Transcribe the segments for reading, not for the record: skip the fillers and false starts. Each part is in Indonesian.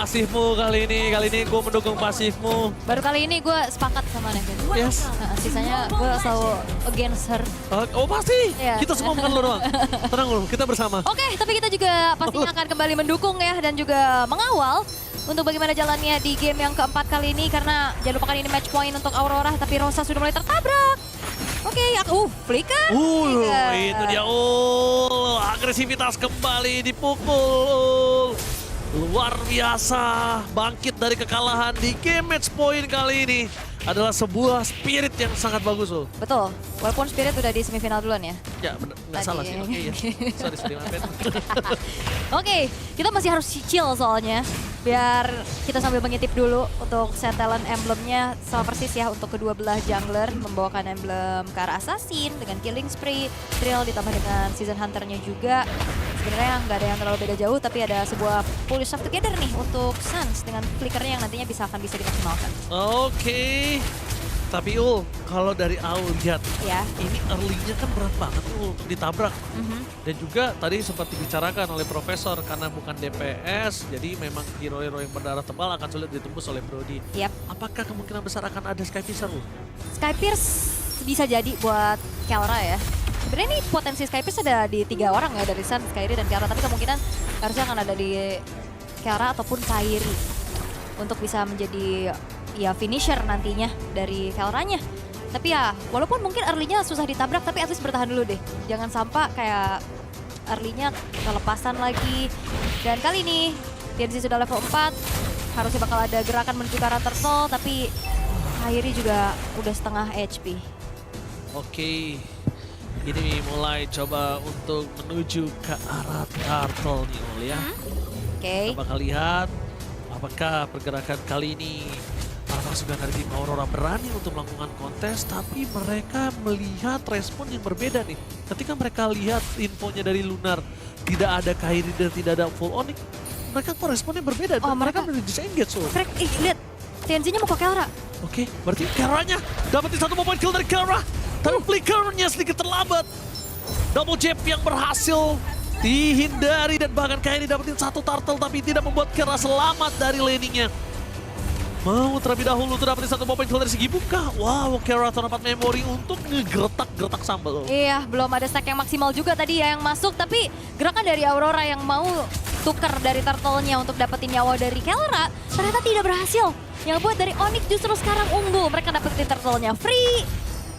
pasifmu kali ini gue mendukung pasifmu. Baru kali ini gue sepakat sama Nevin. Yes. Nah, sisanya gue selalu against her. Oh pasti, Iya. kita semua bukan lo doang. Tenang lo, kita bersama. Oke, tapi kita juga pastinya akan kembali mendukung ya dan juga mengawal untuk bagaimana jalannya di game yang keempat kali ini karena jangan lupakan ini match point untuk Aurora tapi Rosa sudah mulai tertabrak. Oke, flicker. Itu dia agresivitas kembali dipukul. Luar biasa, bangkit dari kekalahan di game match point kali ini adalah sebuah spirit yang sangat bagus loh. Betul, walaupun Spirit udah di semifinal duluan ya. Ya nggak salah sih, oke ya. Sorry maafin. Oke, kita masih harus chill soalnya. Biar kita sambil mengintip dulu untuk set talent emblemnya sama persis ya untuk kedua belah jungler. Membawakan emblem ke arah Assassin dengan Killing Spree, Trill ditambah dengan Season Hunter-nya juga. Sebenarnya nggak ada yang terlalu beda jauh tapi ada sebuah pull yourself together nih untuk Suns dengan flickernya yang nantinya akan bisa dimaksimalkan. Oke. Tapi kalau dari Aul lihat, Ya. ini early-nya kan berat banget untuk ditabrak. Dan juga tadi sempat dibicarakan oleh Profesor, karena bukan DPS, jadi memang hero-hero yang berdarah tebal akan sulit ditembus oleh Brody. Yap. Apakah kemungkinan besar akan ada Sky Piercer? Skypierce bisa jadi buat Kelra ya. Sebenarnya ini potensi Skypierce ada di 3 orang ya dari Sun, Kairi dan Kelra, tapi kemungkinan harusnya akan ada di Kelra ataupun Kairi untuk bisa menjadi ya finisher nantinya dari Kelranya. Tapi ya walaupun mungkin early-nya susah ditabrak tapi at least bertahan dulu deh. Jangan sampai kayak early-nya kelepasan lagi. Dan kali ini TNC sudah level 4, harusnya bakal ada gerakan menuju ke arah turtle tapi Kairi juga udah setengah HP. Oke. Ini mulai coba untuk menuju ke arah turtle nih Ul ya. Oke. Kita bakal lihat apakah pergerakan kali ini pasukan dari tim Aurora berani untuk melakukan kontes, tapi mereka melihat respon yang berbeda nih. Ketika mereka lihat infonya dari Lunar, tidak ada Kairi dan tidak ada full Onyx, mereka kok responnya berbeda. Oh, dan mereka benar disengage loh. Lihat, TNC-nya mau ke Kelra. Oke, berarti Kelranya dapetin satu point kill dari Kelra, tapi flickernya sedikit terlambat. Double jab yang berhasil dihindari dan bahkan Kairi dapetin satu turtle, tapi tidak membuat Kelra selamat dari laningnya. Mau terlebih dahulu tuh dapetin satu point kill dari segi buka. Wow, Kelra dapat memori untuk ngegertak sambal. Iya, belum ada stack yang maksimal juga tadi ya yang masuk. Tapi gerakan dari Aurora yang mau tuker dari turtle-nya untuk dapetin nyawa dari Kelra ternyata tidak berhasil. Yang buat dari Onyx justru sekarang unggul. Mereka dapetin turtle-nya free.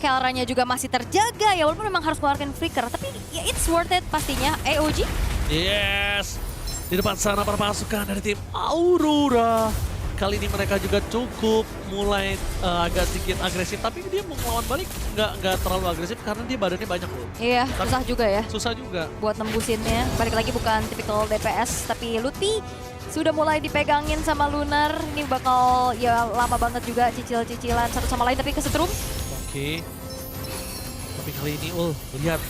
Kelranya juga masih terjaga ya walaupun memang harus keluarkan flicker. Tapi ya it's worth it pastinya. AOG? Yes. Di depan sana para pasukan dari tim Aurora. Kali ini mereka juga cukup mulai agak sedikit agresif, tapi dia mau melawan balik nggak terlalu agresif karena dia badannya banyak loh. Iya, susah juga ya. Susah juga. Buat nembusinnya. Balik lagi bukan tipikal DPS, tapi Luti sudah mulai dipegangin sama Lunar. Ini bakal ya lama banget juga cicil-cicilan satu sama lain, tapi kesetrum. Oke. Tapi kali ini lihat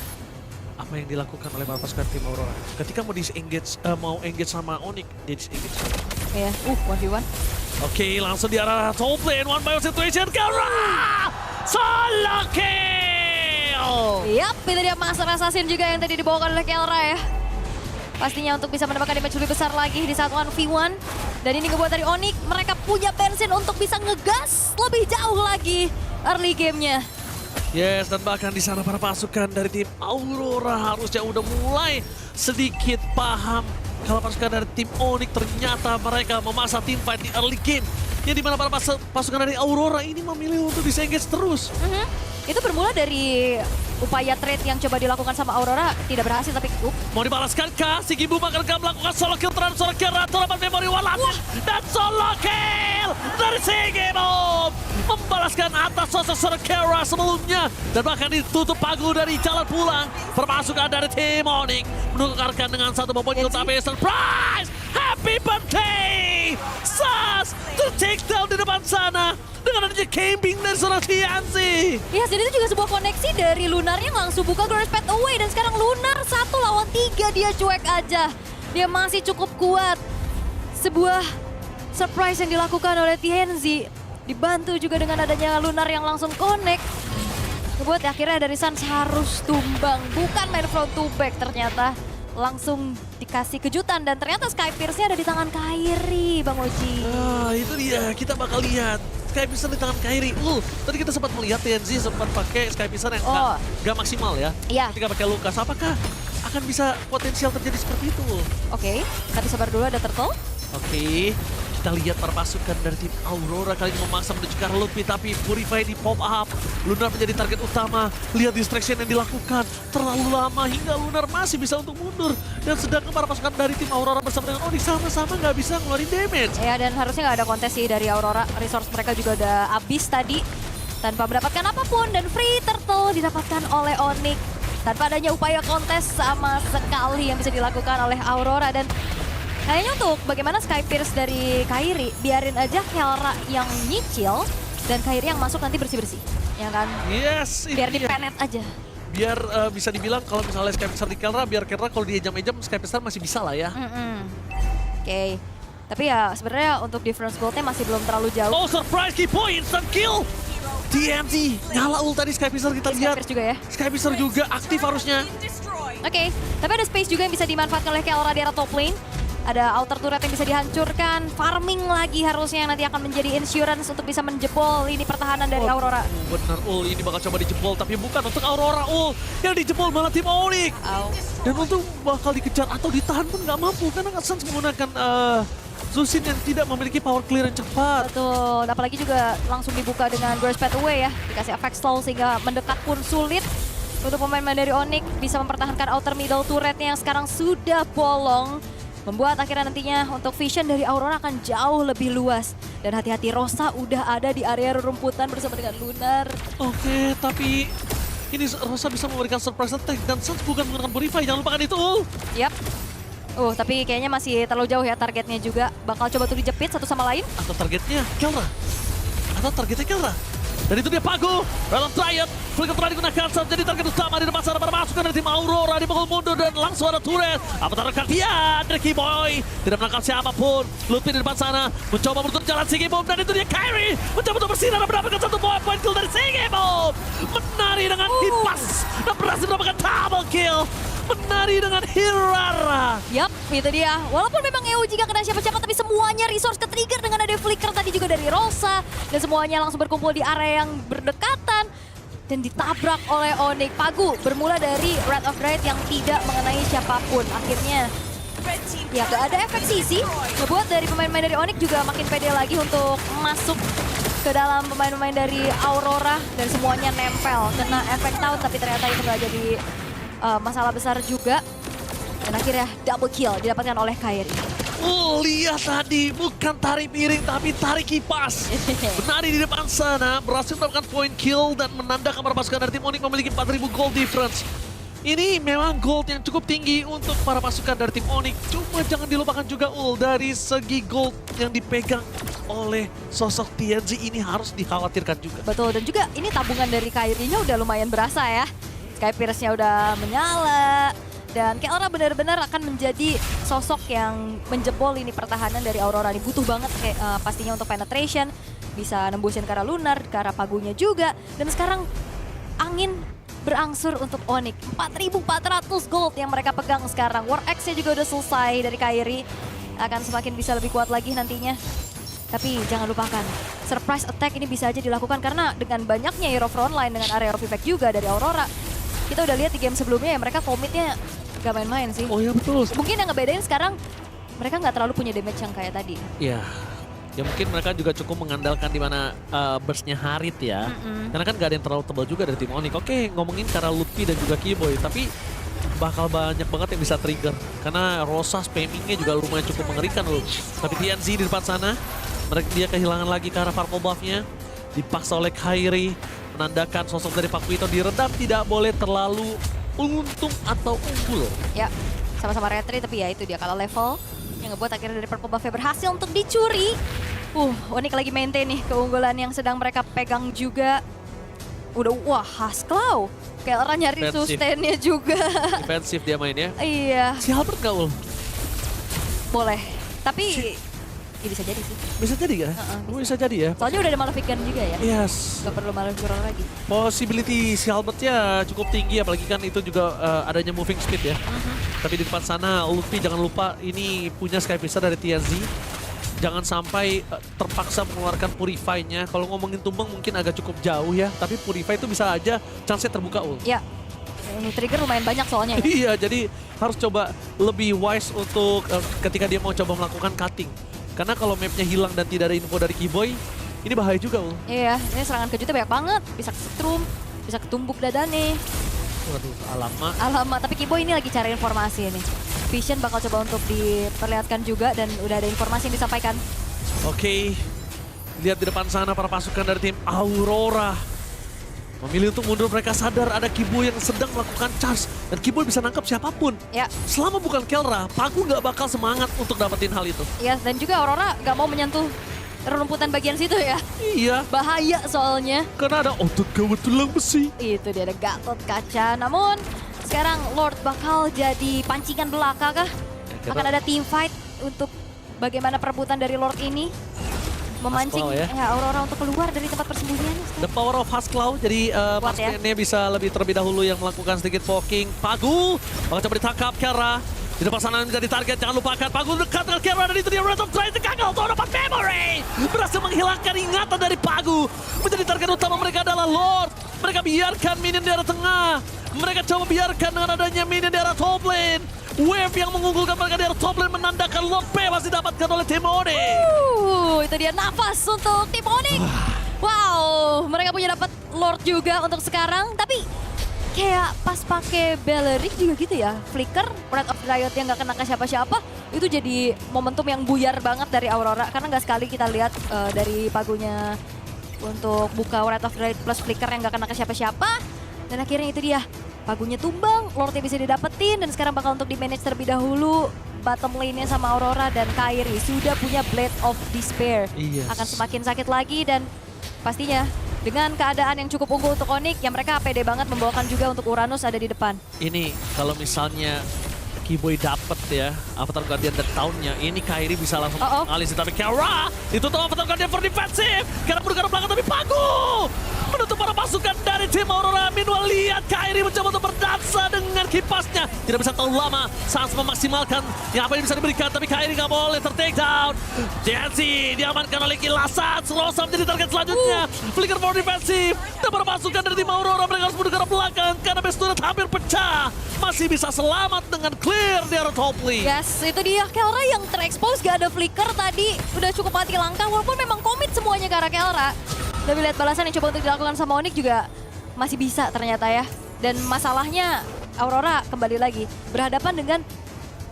apa yang dilakukan oleh para pasukan tim Aurora. Ketika mau engage sama Onyx, dia disengage. Iya, 1v1. Oke, langsung di arah top lane, 1-by-1 situation, Kelra! Solo kill! Yap, itu dia Master Assassin juga yang tadi dibawakan oleh Kelra ya. Pastinya untuk bisa mendapatkan damage lebih besar lagi di saat 1v1. Dan ini ngebuat dari Onyx, mereka punya bensin untuk bisa ngegas lebih jauh lagi early gamenya. Yes, dan bahkan di sana para pasukan dari tim Aurora harusnya udah mulai sedikit paham kalau pasukan dari tim Onyx ternyata mereka memasang tim fight di early game. Yang dimana para pasukan dari Aurora ini memilih untuk disengage terus. Itu bermula dari upaya trade yang coba dilakukan sama Aurora tidak berhasil tapi mau dibalaskan kah? Si Gimbu akan melakukan solo kill terhadap seorang Kelra, dapat memori walat dan solo kill dari si Gimbu membalaskan atas sosok seorang Kelra sebelumnya dan bahkan ditutup pagu dari jalan pulang. Perpasukan dari tim Onyx menukarkan dengan satu point kill tapi surprise! Happy birthday! Sas take down di depan sana dengan adanya camping dari seorang TNC. ya, jadi itu juga sebuah koneksi dari Lunar yang langsung buka Glorious Path Away. Dan sekarang Lunar 1 lawan 3 dia cuek aja. Dia masih cukup kuat. Sebuah surprise yang dilakukan oleh TNC. Dibantu juga dengan adanya Lunar yang langsung connect. Ngebuat akhirnya dari Suns harus tumbang. Bukan main front to back ternyata. langsung dikasih kejutan dan ternyata Sky Pierce-nya ada di tangan Kairi, Bang Oji. Itu dia, kita bakal lihat Sky Piercer di tangan Kairi. Tadi kita sempat melihat TNZ sempat pakai Sky Piercer yang nggak maksimal ya. Iya. Ketika pakai Lucas, apakah akan bisa potensial terjadi seperti itu? Oke, tapi sabar dulu ada Turtle. Oke, kita lihat para pasukan dari tim Aurora kali ini memaksa menuju ke arah Luffy, tapi Purify di pop up. Lunar menjadi target utama. Lihat distraction yang dilakukan terlalu lama hingga Lunar masih bisa untuk mundur. Dan sedangkan para pasukan dari tim Aurora bersama dengan Onyx sama-sama nggak bisa ngeluarin damage. Ya, dan harusnya nggak ada kontes sih dari Aurora. Resource mereka juga udah habis tadi tanpa mendapatkan apapun, dan free turtle didapatkan oleh Onyx tanpa adanya upaya kontes sama sekali yang bisa dilakukan oleh Aurora. Dan kayaknya untuk bagaimana Sky Pierce dari Kairi, biarin aja Kelra yang nyicil dan Kairi yang masuk nanti bersih-bersih, ya kan? Yes, Biar ini dia. dipenet aja. Biar bisa dibilang kalau misalnya Sky Piercer di Kelra, biar Kelra kalau diejam-ejam Sky Piercer masih bisa lah ya. Oke. Tapi ya sebenarnya untuk difference goldnya masih belum terlalu jauh. Oh, surprise key point, instant kill! TNT, nyala ult tadi Sky Piercer kita Sky lihat. Pierce juga ya. Sky Piercer juga aktif harusnya. Oke, tapi ada space juga yang bisa dimanfaatkan oleh Kelra di arah top lane. Ada outer turret yang bisa dihancurkan, farming lagi harusnya yang nanti akan menjadi insurance untuk bisa menjebol ini pertahanan dari Aurora. Benar, ini bakal coba dijebol, tapi bukan untuk Aurora. Yang dijebol malah tim Onyx. Dan untuk bakal dikejar atau ditahan pun nggak mampu, karena Suns menggunakan Zusin yang tidak memiliki power clear yang cepat. Betul, apalagi juga langsung dibuka dengan Burst Path Away ya, dikasih efek slow sehingga mendekat pun sulit. Untuk pemain-pemain dari Onyx bisa mempertahankan outer middle turretnya yang sekarang sudah bolong. Membuat akhirnya nantinya untuk vision dari Aurora akan jauh lebih luas. Dan hati-hati, Rosa udah ada di area rerumputan bersama dengan Lunar. Oke, tapi ini Rosa bisa memberikan surprise attack dan Suns bukan menggunakan Purify, jangan lupakan itu. Yap. Tapi kayaknya masih terlalu jauh ya targetnya juga. Bakal coba tuh dijepit satu sama lain. Atau targetnya Kelra. Atau targetnya Kelra. Dan itu dia Pago, Realm Triad, Flicker telah digunakan saat jadi target utama di depan sana para pasukan dari tim Aurora dipukul mundur dan langsung ada turret. Avatar Kartian dari Keyboy, tidak menangkap siapapun. Luffy di depan sana, mencoba menutup jalan Sigibom dan itu dia Kairi, mencoba untuk bersinar dan mendapatkan satu point kill dari Sigibom. Menari dengan kipas dan berhasil mendapatkan double kill. Menari dengan Hirara. Yap, itu dia. Walaupun memang EOG gak kena siapa-siapa, tapi semuanya resource ke-trigger dengan ada flicker tadi juga dari Rosa. Dan semuanya langsung berkumpul di area yang berdekatan. Dan ditabrak oleh Onyx. Pagu bermula dari Wrath of Dryad yang tidak mengenai siapapun. Akhirnya, ya gak ada efek sisi. Ngebuat dari pemain-pemain dari Onyx juga makin pede lagi untuk masuk ke dalam pemain-pemain dari Aurora. Dan semuanya nempel. Kena efek tahun, tapi ternyata itu gak jadi masalah besar juga. Dan akhirnya double kill didapatkan oleh Kairi. Lihat tadi, bukan tarik miring tapi tarik kipas. Menari di depan sana, berhasil mendapatkan point kill dan menandakan para pasukan dari tim Onyx memiliki 4.000 gold difference. Ini memang gold yang cukup tinggi untuk para pasukan dari tim Onyx. Cuma jangan dilupakan juga dari segi gold yang dipegang oleh sosok TNZ ini harus dikhawatirkan juga. Betul, dan juga ini tabungan dari Kairi-nya udah lumayan berasa ya. Sky Pierce-nya udah menyala. Dan Kelra benar-benar akan menjadi sosok yang menjebol ini pertahanan dari Aurora. Ini butuh banget pastinya untuk penetration. Bisa nembusin ke arah Lunar, ke arah Pagunya juga. Dan sekarang angin berangsur untuk Onyx. 4.400 gold yang mereka pegang sekarang. War Axe-nya juga udah selesai dari Kairi. Akan semakin bisa lebih kuat lagi nantinya. Tapi jangan lupakan, surprise attack ini bisa aja dilakukan karena dengan banyaknya hero frontline dengan area of effect juga dari Aurora. Kita udah lihat di game sebelumnya ya, mereka komitnya gak main-main sih. Oh iya betul. Mungkin yang ngebedain sekarang, mereka nggak terlalu punya damage yang kayak tadi. Ya mungkin mereka juga cukup mengandalkan di mana burst-nya Harit ya. Karena kan gak ada yang terlalu tebal juga dari tim Onyx. Oke, ngomongin karena Luffy dan juga Keyboy, tapi bakal banyak banget yang bisa trigger. Karena Rosa spammingnya juga lumayan cukup mengerikan loh. Tapi TNZ di depan sana, dia kehilangan lagi ke arah purple buff-nya. Dipaksa oleh Kairi, menandakan sosok dari Pakuito diredam, tidak boleh terlalu untung atau unggul. Ya, sama-sama retry, tapi ya itu dia kalah level. Yang ngebuat akhirnya dari purple buff-nya berhasil untuk dicuri. Onyx lagi maintain nih keunggulan yang sedang mereka pegang juga. Wah, Haskell. Kelra nyari sustain-nya juga. Defensif dia mainnya. Iya. Si Albert gak ul? Boleh. Tapi Ya bisa jadi sih. Bisa jadi kan? Bisa jadi ya. Soalnya udah ada Malefic Gun juga ya. Yes. Gak perlu Malefic Gun lagi. Possibility si Halbertnya cukup tinggi, apalagi kan itu juga adanya moving speed ya. Tapi di depan sana Luffy jangan lupa ini punya Sky Pisar dari TNZ. Jangan sampai terpaksa mengeluarkan Purify-nya. Kalau ngomongin tumbang mungkin agak cukup jauh ya, tapi Purify itu bisa aja chance-nya terbuka ul. Ya. Trigger lumayan banyak soalnya ya. Iya, jadi harus coba lebih wise untuk ketika dia mau coba melakukan cutting. Karena kalau mapnya hilang dan tidak ada info dari Keyboy, ini bahaya juga ul. Iya, ini serangan kejutnya banyak banget. Bisa kesetrum, bisa ketumbuk dadane. Waduh, alamak. Alamak, tapi Keyboy ini lagi cari informasi ini. Vision bakal coba untuk diperlihatkan juga dan udah ada informasi yang disampaikan. Oke, lihat di depan sana para pasukan dari tim Aurora. Memilih untuk mundur, mereka sadar ada Keyboy yang sedang melakukan charge. Dan Keyboy bisa nangkap siapapun. Ya. Selama bukan Kelra, Pagu nggak bakal semangat untuk dapetin hal itu. Iya, dan juga Aurora nggak mau menyentuh rumputan bagian situ ya. Iya, Bahaya soalnya. karena ada otot gawat tulang besi. Itu dia ada Gatot Kaca. Namun sekarang Lord bakal jadi pancingan belaka kah? Akan ada team fight untuk bagaimana perebutan dari Lord ini. Memancing Hasclaw ya. Aurora untuk keluar dari tempat persembunyian. The power of Hasclaw, jadi Kuat ya. pasukannya bisa lebih terlebih dahulu yang melakukan sedikit poking. Pagu, bakal coba ditangkap Kelra. Di depan sana menjadi target, jangan lupakan Pagu dekat dengan Kelra dan itu dia Red of Trade gagal untuk dapat memory. Berhasil menghilangkan ingatan dari Pagu. Menjadi target utama mereka adalah Lord. Mereka biarkan minion di arah tengah. Mereka coba biarkan dengan adanya minion di arah top lane. Wave yang mengunggulkan mereka di arah top lane menandakan Lord bebas didapatkan oleh tim Onyx. Itu dia nafas untuk tim Onyx. Wow, mereka punya dapat Lord juga untuk sekarang, tapi kayak pas pakai Belleric juga gitu ya. Flicker, Breath of Riot yang nggak kena ke siapa-siapa, itu jadi momentum yang buyar banget dari Aurora. Karena nggak sekali kita lihat dari pagunya untuk buka Breath of Riot plus Flicker yang nggak kena ke siapa-siapa. Dan akhirnya itu dia, pagunya tumbang, Lordnya bisa didapetin, dan sekarang bakal untuk di-manage terlebih dahulu. Bottom lane-nya sama Aurora dan Kairi sudah punya Blade of Despair. Yes. Akan semakin sakit lagi dan pastinya dengan keadaan yang cukup unggul untuk Onyx, yang mereka pede banget membawakan juga untuk Uranus ada di depan. Ini kalau misalnya Keyboy dapet ya Avatar Guardian dan tahunnya, ini Kairi bisa langsung alih tapi Kelra ditutup Avatar Guardian for defensive. Karena bergerak belakang tapi Pagu menutup para pasukan dari tim Aurora. Meanwhile lihat Kairi mencoba untuk berdansa dengan kipasnya. Tidak bisa terlalu lama saat memaksimalkan yang apa yang bisa diberikan, tapi Kairi nggak boleh ter-take down. JNC diamankan oleh Kilasan. Rosa menjadi target selanjutnya. Flicker for defensive. Dan para pasukan dari tim Aurora mereka harus bergerak belakang karena base turret hampir pecah. Masih bisa selamat dengan clear di arah top lane. Yes, itu dia Kelra yang terekspos, gak ada flicker tadi. Udah cukup mati langkah, walaupun memang komit semuanya ke arah Kelra. Tapi lihat balasan yang coba untuk dilakukan sama Onyx juga masih bisa ternyata ya. Dan masalahnya Aurora kembali lagi berhadapan dengan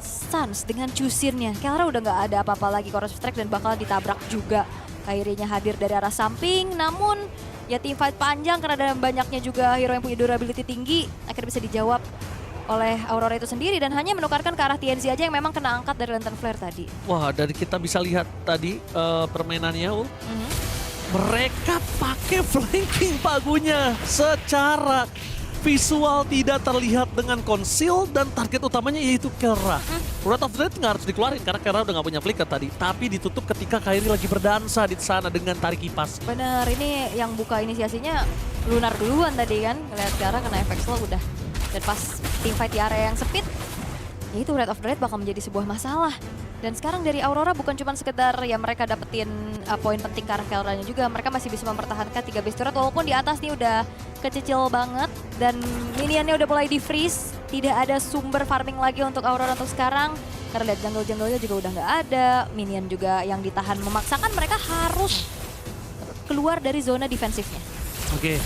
Suns, dengan Cusirnya. Kelra udah gak ada apa-apa lagi Chorus of Strike dan bakal ditabrak juga. Akhirnya hadir dari arah samping, namun ya team fight panjang karena ada banyaknya juga hero yang punya durability tinggi. Akhirnya bisa dijawab oleh Aurora itu sendiri dan hanya menukarkan ke arah TNZ aja yang memang kena angkat dari Lantern Flare tadi. Wah, dari kita bisa lihat tadi permainannya, mereka pakai flanking pagunya secara visual tidak terlihat dengan conceal dan target utamanya yaitu Kelra. Wrath of Dread nggak harus dikeluarin karena Kelra udah nggak punya flicker tadi, tapi ditutup ketika Kairi lagi berdansa di sana dengan tarik kipas. Bener, ini yang buka inisiasinya Lunar duluan tadi kan, ngeliat Kelra kena efek slow udah. Dan pas team fight di area yang sempit, ya itu Wrath of Dread bakal menjadi sebuah masalah. Dan sekarang dari Aurora bukan cuma sekedar ya mereka dapetin poin penting ke arah Kelranya juga, mereka masih bisa mempertahankan 3 base turret walaupun di atas nih udah kecicil banget dan minionnya udah mulai di-freeze. Tidak ada sumber farming lagi untuk Aurora untuk sekarang karena lihat jungle-jungle-nya juga udah nggak ada, minion juga yang ditahan memaksakan mereka harus keluar dari zona defensifnya. Oke.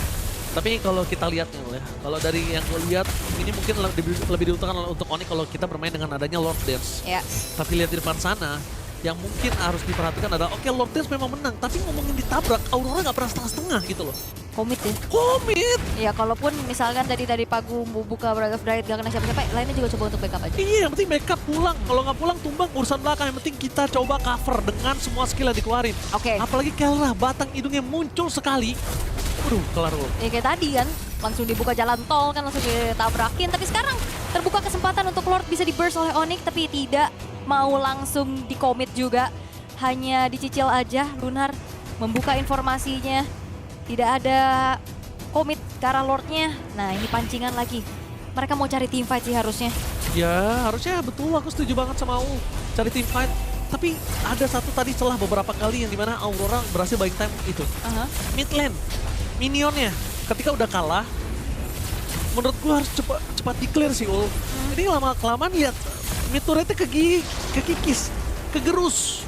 Tapi kalau kita lihat nih ya, kalau dari yang gue lihat ini mungkin lebih diuntungkan untuk Onyx kalau kita bermain dengan adanya Lord Dance. Ya. Tapi lihat di depan sana, yang mungkin harus diperhatikan adalah oke, Lord Dance memang menang, tapi ngomongin ditabrak, Aurora nggak pernah setengah-setengah gitu loh. Komit ya. Komit! Ya kalaupun misalkan tadi dari Pagu buka Breath of Riot gak kena siapa-siapa, lainnya juga coba untuk backup aja. Iya, yang penting backup pulang. Kalau nggak pulang tumbang urusan belakang. Yang penting kita coba cover dengan semua skill yang dikeluarin. Oke. Apalagi Kelra, batang hidungnya muncul sekali. Waduh, kelar loh. Ya kayak tadi kan, langsung dibuka jalan tol kan langsung ditabrakin. Tapi sekarang terbuka kesempatan untuk Lord bisa di-burst oleh Onyx tapi tidak mau langsung di-commit juga. hanya dicicil aja. Lunar membuka informasinya. Tidak ada komit ke arah Lordnya. Nah ini pancingan lagi. Mereka mau cari team fight sih harusnya. Ya harusnya betul, aku setuju banget sama Ul. Cari team fight. Tapi ada satu tadi celah beberapa kali yang dimana Aurora berhasil buying time itu. Mid lane, minionnya ketika udah kalah, menurut gua harus cepat declare sih Ul. Ini lama-kelamaan lihat mid turretnya kekikis, kegerus.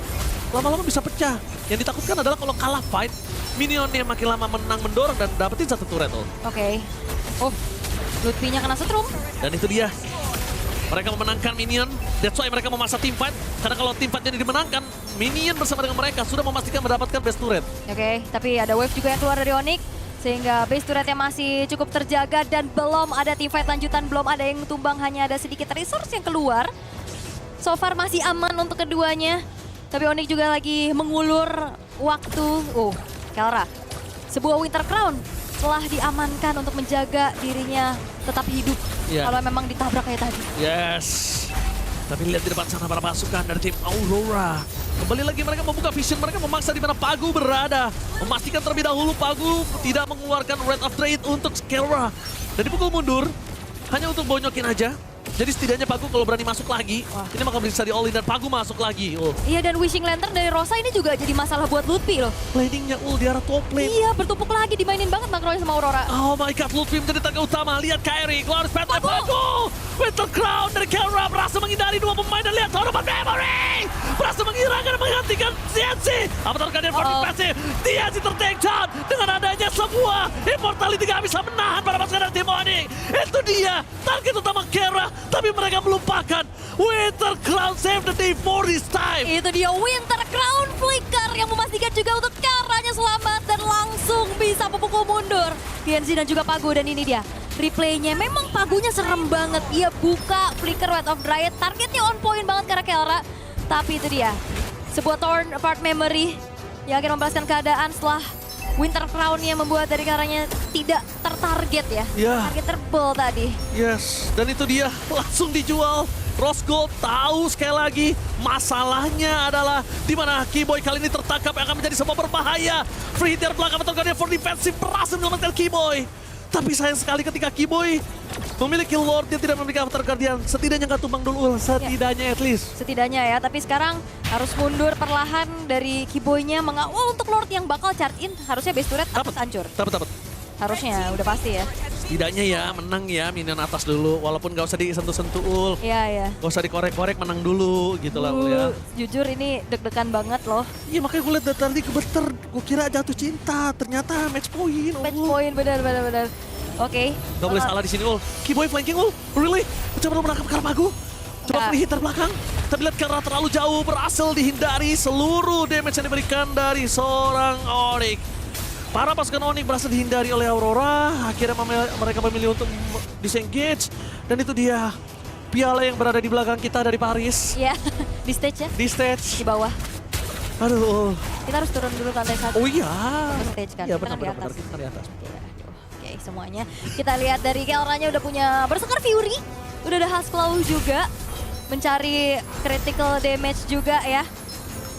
Lama-lama bisa pecah. Yang ditakutkan adalah kalau kalah fight, minionnya makin lama menang mendorong dan dapetin satu turret Ul. Oke. Oh, Lutfi-nya kena setrum. Dan itu dia. Mereka memenangkan minion, that's why mereka memaksa team fight. Karena kalau team fight jadi dimenangkan, minion bersama dengan mereka sudah memastikan mendapatkan best turret. Oke, tapi ada wave juga yang keluar dari Onyx. Sehingga base turretnya masih cukup terjaga dan belum ada team fight lanjutan, belum ada yang tumbang, hanya ada sedikit resource yang keluar. So far masih aman untuk keduanya. Tapi Onyx juga lagi mengulur waktu. Oh, Kelra. Sebuah Winter Crown telah diamankan untuk menjaga dirinya tetap hidup. Yeah. Kalau memang ditabrak kayak tadi. Yes. Tapi lihat di depan sana para pasukan dari tim Aurora. Kembali lagi mereka membuka vision, mereka memaksa di mana Pagu berada. Memastikan terlebih dahulu Pagu tidak mengeluarkan Red of Trade untuk Kelra. Dan dipukul mundur, hanya untuk bonyokin aja. Jadi setidaknya Pagu kalau berani masuk lagi, ini maka bisa di all-in dan Pagu masuk lagi. Oh. Iya, dan Wishing Lantern dari Rosa ini juga jadi masalah buat Lutfi loh. Planingnya di arah top lane. Iya, bertumpuk lagi, dimainin banget makronya sama Aurora. Oh my god, Lutfi menjadi tenaga utama. Lihat Kairi, keluar spot Pagu. Winter Crown dari Kelra berhasil menghindari dua pemain dan lihat Tournament Memory. Berhasil menghentikan CNC. Avatar Guardian for Defensive. CNC ter-take down dengan adanya sebuah Immortality gak bisa menahan para pasukan dari tim Onyx. Itu dia, target utama Kelra. Tapi mereka melupakan Winter Crown save the day for this time. Itu dia Winter Crown Flicker yang memastikan juga untuk Kelranya selamat dan langsung bisa memukul mundur Genji dan juga Pagu. Dan ini dia replaynya, memang Pagunya serem banget. Ia buka Flicker Red of Dryad, targetnya on point banget karena Kelra. Tapi itu dia, sebuah torn apart memory yang akan membalaskan keadaan setelah Winter Crown yang membuat dari Kelranya tidak tertarget ya. Target terbel tadi. Yes, dan itu dia langsung dijual. Rose Gold tahu sekali lagi masalahnya adalah di mana Keyboy kali ini tertangkap yang akan menjadi sebuah berbahaya. Free hit dari belakang Avatar Guardian for Defensive berhasil menyelamatkan Keyboy. Tapi sayang sekali ketika Keyboy memiliki Lord, dia tidak memiliki Avatar Guardian. Setidaknya nggak tumbang dulu, setidaknya at least. Setidaknya ya, tapi sekarang harus mundur perlahan dari Keyboy-nya mengawal untuk Lord yang bakal charge in. Harusnya base turret atas hancur. Dapat. Harusnya, udah pasti ya. Setidaknya ya, menang ya minion atas dulu. Walaupun nggak usah disentuh-sentuh Ul. Iya. Nggak usah dikorek-korek, menang dulu gitu lah Ul ya. Jujur ini deg-degan banget loh. Iya makanya gue liat tadi kebeter, gue kira jatuh cinta. Ternyata match point. Match point, benar. Oke. Gak boleh salah di sini Ul. Keyboy flanking Ul, really? Coba lo menangkap Karpagu. Coba free hit terbelakang. Tapi lihat karena terlalu jauh, berhasil dihindari seluruh damage yang diberikan dari seorang Onyx. Para pasukan Onyx berhasil dihindari oleh Aurora. Akhirnya mereka memilih untuk disengage. Dan itu dia piala yang berada di belakang kita dari Paris. Iya, di stage ya? Di stage. Di bawah. Aduh. Kita harus turun dulu ke lantai 1. Oh iya. Ke stage kan? Iya Kita kan di benar, atas. kita di atas. Oke, semuanya. Kita lihat dari Kelranya udah punya Berserker Fury. Udah ada Husklow juga. Mencari critical damage juga ya.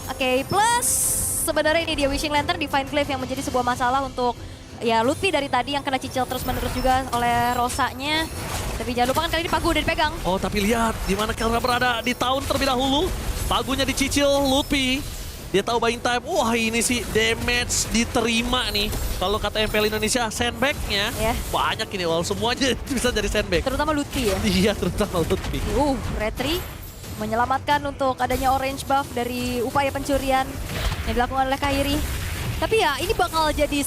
Oke, plus sebenarnya ini dia Wishing Lantern Divine Glaive yang menjadi sebuah masalah untuk ya Lutfi dari tadi yang kena cicil terus-menerus juga oleh Rosanya. Tapi jangan lupa kan kali ini Pagu udah dipegang. Oh tapi lihat di mana Kelra berada di tahun terlebih dahulu. Pagunya dicicil Lutfi. Dia tahu buying time. Wah ini sih damage diterima nih. Kalau kata MPL Indonesia sandbagnya banyak ini. Semuanya bisa jadi sandbag. Terutama Lutfi ya. Iya terutama Lutfi. Retri menyelamatkan untuk adanya orange buff dari upaya pencurian yang dilakukan oleh Kairi. Tapi ya ini bakal jadi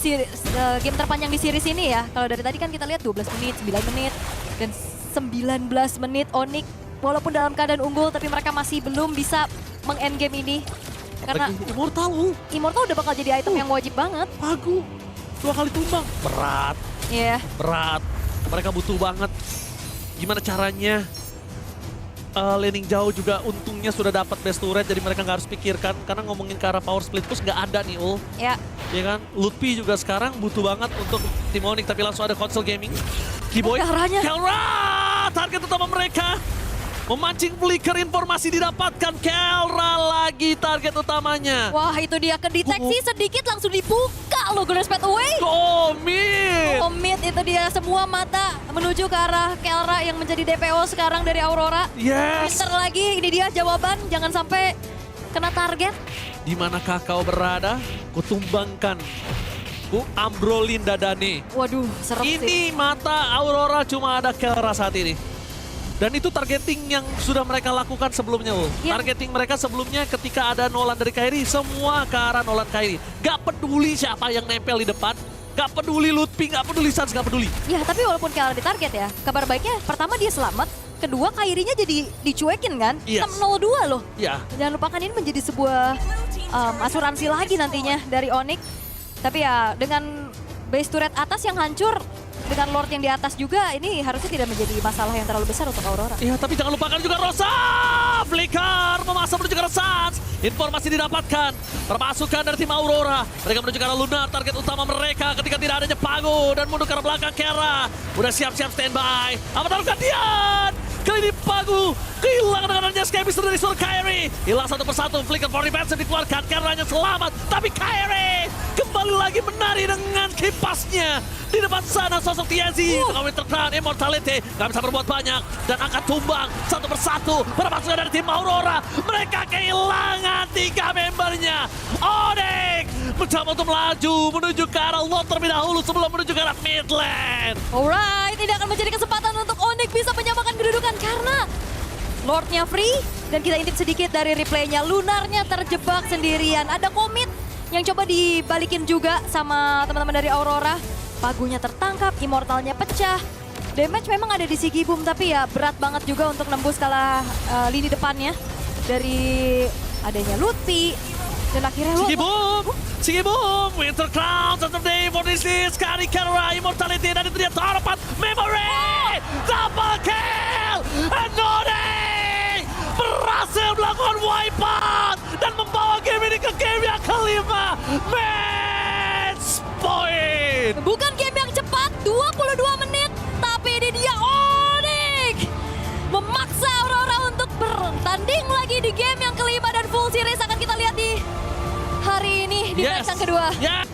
game terpanjang di series ini ya. Kalau dari tadi kan kita lihat 12 menit, 9 menit, dan 19 menit Onyx. Walaupun dalam keadaan unggul tapi mereka masih belum bisa meng-endgame ini. Karena Immortal udah bakal jadi item yang wajib banget. Pagu 2 kali tumbang. Berat. Iya. Berat. Mereka butuh banget. Gimana caranya? Laning jauh juga untungnya sudah dapat best turret, jadi mereka nggak harus pikirkan. Karena ngomongin ke arah power split push nggak ada nih Ul. Ya. Ya kan? Lutfi juga sekarang butuh banget untuk tim Onyx, tapi langsung ada console gaming. Keyboy. Kelra! Target utama mereka. Memancing flicker, informasi didapatkan. Kelra lagi target utamanya. Wah, itu dia kedeteksi sedikit langsung dibuka loh Golden Spade away. Komit. Komit itu dia, semua mata menuju ke arah Kelra yang menjadi DPO sekarang dari Aurora. Yes. Pinter lagi, ini dia jawaban, jangan sampai kena target. Di manakah kau berada? Kutumbangkan. Ku ambrolin dadane. Waduh, serem sih. Ini mata Aurora cuma ada Kelra saat ini. Dan itu targeting yang sudah mereka lakukan sebelumnya, Ul. Iya. Targeting mereka sebelumnya ketika ada Nolan dari Kairi, semua ke arah Nolan Kairi. Gak peduli siapa yang nempel di depan, gak peduli Lutfi, gak peduli Sans, gak peduli. Ya, tapi walaupun Kelra ditarget ya, kabar baiknya pertama dia selamat, kedua Kairinya jadi dicuekin kan? Yes. 6-0-2 loh. Ya, Jangan lupakan ini menjadi sebuah asuransi lagi nantinya dari Onyx. Tapi ya dengan base turret atas yang hancur, dengan Lord yang di atas juga, ini harusnya tidak menjadi masalah yang terlalu besar untuk Aurora. iya, tapi jangan lupakan juga Rosa. Flicker memasang menuju ke arah Sans. Informasi didapatkan. Permasukan dari tim Aurora. Mereka menuju ke arah Lunar, target utama mereka ketika tidak adanya Pago. Dan mundur ke arah belakang Kelra. Udah siap-siap standby. Apa taruh gantian? Kali ini Pagu kehilangan dengannya Skypister dari seorang Kairi. Hilang satu persatu, Flicker for Defense dikeluarkan. Kelranya selamat, tapi Kairi kembali lagi menari dengan kipasnya. Di depan sana sosok TNC, dengan Winter Crown, Immortality, gak bisa berbuat banyak. Dan akan tumbang satu persatu. Permasukan dari tim Aurora. Mereka kehilangan 3 membernya. Onyx mencoba untuk melaju menuju ke arah Lord terlebih dahulu sebelum menuju ke arah mid lane. Alright, ini akan menjadi kesempatan untuk Onyx bisa menyamakan kedudukan karena Lordnya free dan kita intip sedikit dari replaynya. Lunarnya terjebak sendirian. Ada komit yang coba dibalikin juga sama teman-teman dari Aurora. Pagunya tertangkap, immortalnya pecah. Damage memang ada di Sigibum tapi ya berat banget juga untuk nembus kalah lini depannya dari adanya Lutfi. Dan akhirnya Sigibum, Winter Crown, Saturday for this is Kari Kelra, Immortality, dan itu dia tarapan Memory! Double kill! Anode! Berhasil melakukan wipeout dan membawa game ini ke game yang kelima. Match point! bukan game yang cepat, 22 menit, tapi ini dia Onyx memaksa Aurora untuk bertanding lagi di game yang kelima dan full series akan kita lihat di hari ini di match yang kedua. Yes.